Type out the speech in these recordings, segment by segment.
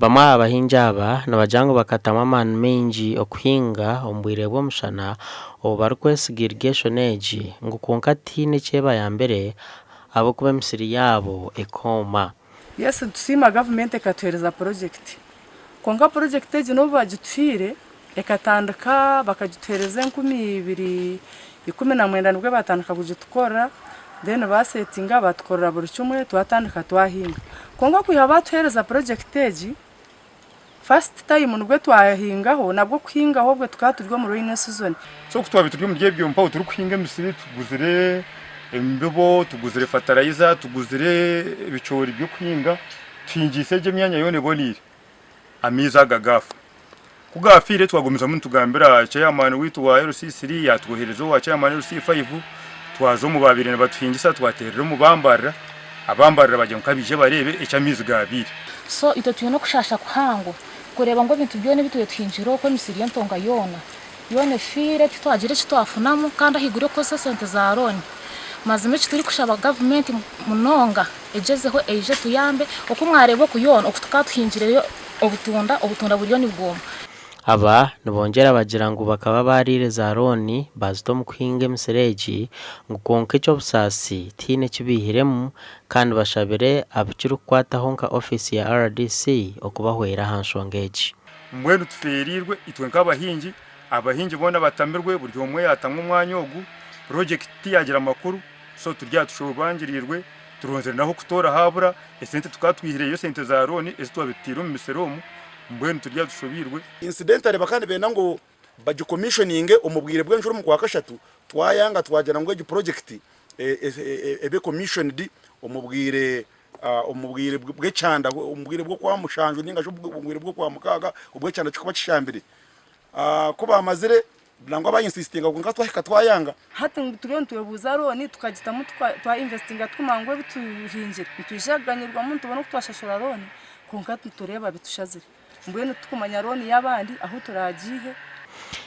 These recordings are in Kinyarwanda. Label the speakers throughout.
Speaker 1: Bamwe abahingi aba nabajango bakatama amani mengi okuhinga ombwire bw'omushana obu barikwesiga irrigation egi ngu konka tiine kyeba ya mbere ahabw'okuba emisiri yaabo ekooma.
Speaker 2: Yes, tusima government ekatuhereza project. Konka project egi n'obu bagituhiire ekatandika bakagituhereza 2019 nibwo batandika kugitukora, then basetinga batukorera buri kimwe twatandika twahinga. Konka kwiha batuhereza project egi first time nubwo twahingaho nabwo kuhingaho bwe tukaturwa mu rainy season.
Speaker 3: So kutwabituryo mu gihe byompa turi kuhinga emisiri tuguzire embibo, tuguzire fertilizer, tuguzire ibicori byo kuhinga, twingise je myanya yone bonire amiza gagafu kugafire twagomeza mu tugambira chairman witu wa RC3 yatwoherezo wa chairman RC5 twazo mu babire batuhingisa twaterera mu bambarira abambarira bajya mukabije barebe ecyamizi gabire.
Speaker 4: So ito tuyo no kushasha kuhango kureba ngo bintu byone bituye twinjiro ko misiri yantonga yone fire twagire kitwafunamo kandi ahigure ko sente za roni mazime turi kushaba government munonga ejezeho eje tuyambe uko mwarebo kuyona okutukatwinjireyo obutunda buriyo nibwo.
Speaker 1: Aba nibongera bagira ngo bakaba barire za roni bazito mu kuhinga emisiri ngo konka icyo busasi tiine kibihiremu kandi bashabire abukiri kwataho nka office ya RDC okubahwera hanshonga egi.
Speaker 3: Mbwenu tuferirwe itwe abahingi bona batamirwe buri umwe yatamwe umwanya ogu project yagira makuru so turya tushobangirirwe turonzera naho kutora habura esente tukatwihire yo sente za roni esitwabitira mu miseromu mbwenu turya dushobirwe
Speaker 5: incidentally bakandi bena ngo baje commissioning umubwire bw'enjuru mu kwa kashatu twayanga twagera ngo egi project ebe commissioned umubwire bw'ecanda umubwire bwo kwa mushanju ninga umubwire bwo kwa mukaga ubw'ecanda kikuba kishambire ko bamazire nango abayinsistinga ngo ngatwahika twayanga
Speaker 2: hati turiyo tuyobuza roni tukagitamo twa investinga twumangwe bituhinjira bitujaganyirwa mu tubona twashashura roni konka tureba bitushazire mbwene tukumanya roni yabandi aho turagiye.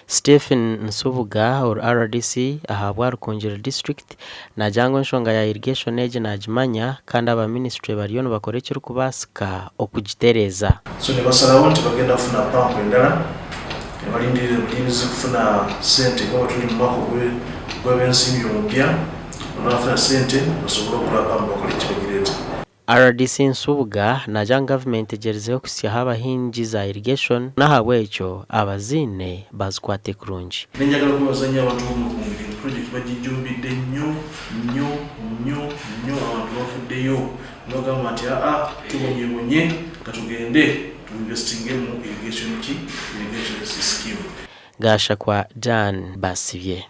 Speaker 1: Stephen Nsubuga or RDC ahabwa Rukungiri district najango nshonga ya irrigation egi najimanya kandi aba ministry bariyo bakorekera kubasika okugitereza.
Speaker 6: So ne basala wonti bagenda kufuna pampu endala balindire bulinizi kufuna sente kwa tuli mwako gwebensimyo mupya banafuna sente basobola okula pampu bakolekera
Speaker 1: RDC Nsubuga najanga government egerezeho kusyaha abahingi za irrigation nahabwe ekyo abazine bazikwate kurungi.
Speaker 6: Nenjagala kubazanya abantu mu Rukungiri project bagijumbidde nnyo abantu bafuddeyo bagamba nti tubonye katugende tuinvestinge mu irrigation scheme. Gasha kwa Dan Basivye.